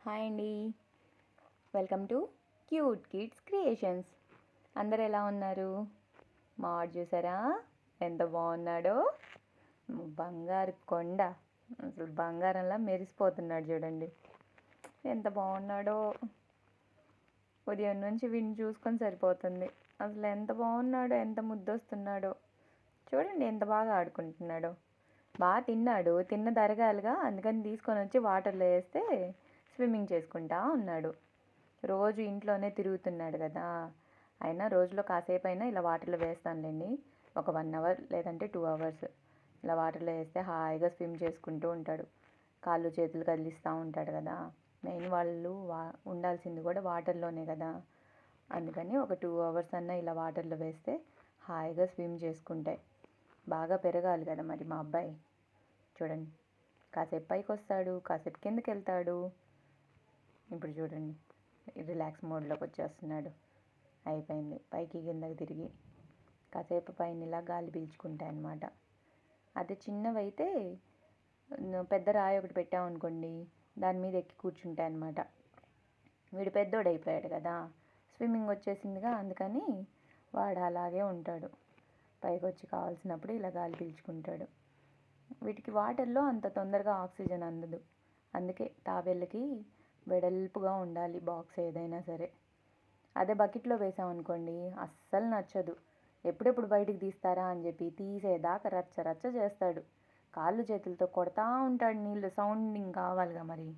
Hi అండి. Welcome to cute kids creations. అందరు ఎలా ఉన్నారు? మా వాడు చూసారా ఎంత బాగున్నాడో, బంగారు కొండ. అసలు బంగారంలా మెరిసిపోతున్నాడు చూడండి, ఎంత బాగున్నాడో. ఉదయం నుంచి వీడిని చూసుకొని సరిపోతుంది. అసలు ఎంత బాగున్నాడో, ఎంత ముద్దొస్తున్నాడో చూడండి, ఎంత బాగా ఆడుకుంటున్నాడో. బాగా తిన్నాడు, తిన్న తరగాలిగా, అందుకని తీసుకొని వచ్చి వాటర్లో వేస్తే స్విమ్మింగ్ చేసుకుంటా ఉన్నాడు. రోజు ఇంట్లోనే తిరుగుతున్నాడు కదా, అయినా రోజులో కాసేపు అయినా ఇలా వాటర్లో వేస్తానులేండి. ఒక 1 అవర్ లేదంటే 2 అవర్స్ ఇలా వాటర్లో వేస్తే హాయిగా స్విమ్ చేసుకుంటూ ఉంటాడు. కాళ్ళు చేతులు కదిలిస్తూ ఉంటాడు కదా. మెయిన్ వాళ్ళు ఉండాల్సింది కూడా వాటర్లోనే కదా, అందుకని ఒక 2 అవర్స్ అన్నా ఇలా వాటర్లో వేస్తే హాయిగా స్విమ్ చేసుకుంటాయి. బాగా పెరగాలి కదా మరి మా అబ్బాయి. చూడండి, కాసేపు పైకి వస్తాడు, కాసేపు కిందకి వెళ్తాడు. ఇప్పుడు చూడండి, రిలాక్స్ మోడ్లోకి వచ్చేస్తున్నాడు. అయిపోయింది, పైకి కిందకి తిరిగి కాసేపు పైన ఇలా గాలి పీల్చుకుంటాయి అన్నమాట. అదే చిన్నవైతే పెద్ద రాయి ఒకటి పెట్టామనుకోండి, దాని మీద ఎక్కి కూర్చుంటాయి అన్నమాట. వీడు పెద్దోడైపోయాడు కదా, స్విమ్మింగ్ వచ్చేసిందిగా, అందుకని వాడు అలాగే ఉంటాడు. పైకి వచ్చి కావాల్సినప్పుడు ఇలా గాలి పీల్చుకుంటాడు. వీటికి వాటర్లో అంత తొందరగా ఆక్సిజన్ అందదు, అందుకే తాబేళ్ళకి వెడల్పుగా ఉండాలి బాక్స్ ఏదైనా సరే. అదే బకెట్లో వేసామనుకోండి అస్సలు నచ్చదు. ఎప్పుడెప్పుడు బయటికి తీస్తారా అని చెప్పి తీసేదాకా రచ్చ రచ్చ చేస్తాడు. కాళ్ళు చేతులతో కొడతా ఉంటాడు, నీళ్ళు సౌండింగ్ కావాలిగా మరి.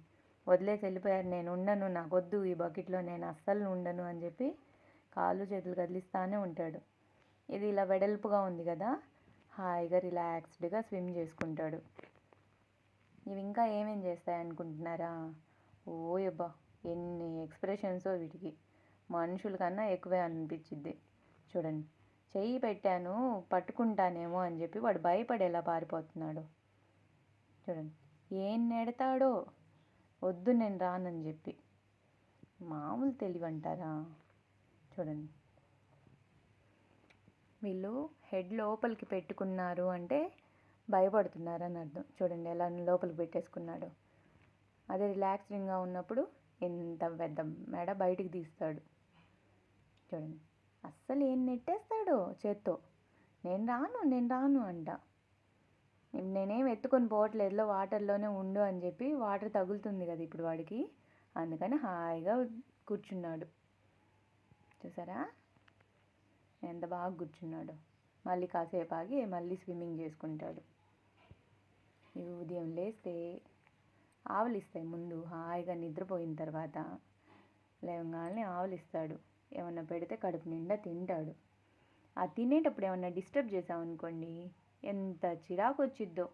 వదిలేసి వెళ్ళిపోయారు, నేను ఉండను, నాకొద్దు ఈ బకెట్లో, నేను అస్సలు ఉండను అని చెప్పి కాళ్ళు చేతులు కదిలిస్తూనే ఉంటాడు. ఇది ఇలా వెడల్పుగా ఉంది కదా, హాయిగా రిలాక్స్డ్గా స్విమ్ చేసుకుంటాడు. ఇవి ఇంకా ఏమేం చేస్తాయి అనుకుంటున్నారా? ఓయబ్బా, ఎన్ని ఎక్స్ప్రెషన్సో వీటికి, మనుషుల కన్నా ఎక్కువే అనిపించిద్ది. చూడండి, చెయ్యి పెట్టాను పట్టుకుంటానేమో అని చెప్పి వాడు భయపడేలా పారిపోతున్నాడు. చూడండి, ఏం నెడతాడో, వద్దు నేను రానని చెప్పి. మామూలు తెలివంటారా? చూడండి, వీళ్ళు హెడ్ లోపలికి పెట్టుకున్నారు అంటే భయపడుతున్నారని అర్థం. చూడండి ఎలా లోపలికి పెట్టేసుకున్నాడు. అదే రిలాక్స్డ్గా ఉన్నప్పుడు ఎంత పెద్ద మెడ బయటికి తీస్తాడు. చూడండి, అస్సలు ఏం నెట్టేస్తాడో చేత్తో. నేను రాను అంట. నేనేం ఎత్తుకొని పోవట్లేదులో, వాటర్లోనే ఉండు అని చెప్పి, వాటర్ తగులుతుంది కదా ఇప్పుడు వాడికి, అందుకని హాయిగా కూర్చున్నాడు. చూసారా ఎంత బాగా కూర్చున్నాడు. మళ్ళీ కాసేపు ఆగి మళ్ళీ స్విమ్మింగ్ చేసుకుంటాడు. ఇవి ఉదయం లేస్తే ఆవలిస్తాయి. ముందు హాయిగా నిద్రపోయిన తర్వాత లేవగానే ఆవలిస్తాడు. ఏమన్నా పెడితే కడుపు నిండా తింటాడు. ఆ తినేటప్పుడు ఏమన్నా డిస్టర్బ్ చేసామనుకోండి ఎంత చిరాకు వచ్చిద్దో.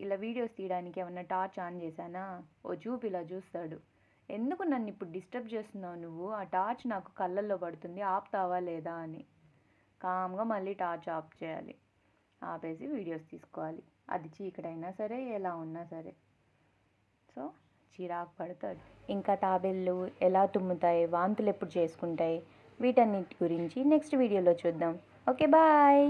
ఇలా వీడియోస్ తీయడానికి ఏమన్నా టార్చ్ ఆన్ చేశానా, ఓ చూపు ఇలా చూస్తాడు. ఎందుకు నన్ను ఇప్పుడు డిస్టర్బ్ చేస్తున్నావు నువ్వు, ఆ టార్చ్ నాకు కళ్ళల్లో పడుతుంది, ఆపుతావా లేదా అని. కామ్గా మళ్ళీ టార్చ్ ఆఫ్ చేయాలి, ఆపేసి వీడియోస్ తీసుకోవాలి. అది చీకటైనా సరే, ఎలా ఉన్నా సరే. సో చిరాకు పడతాడు. ఇంకా తాబేళ్ళు ఎలా తుమ్ముతాయి, వాంతులు ఎప్పుడు చేసుకుంటాయి, వీటన్నిటి గురించి నెక్స్ట్ వీడియోలో చూద్దాం. Okay, bye.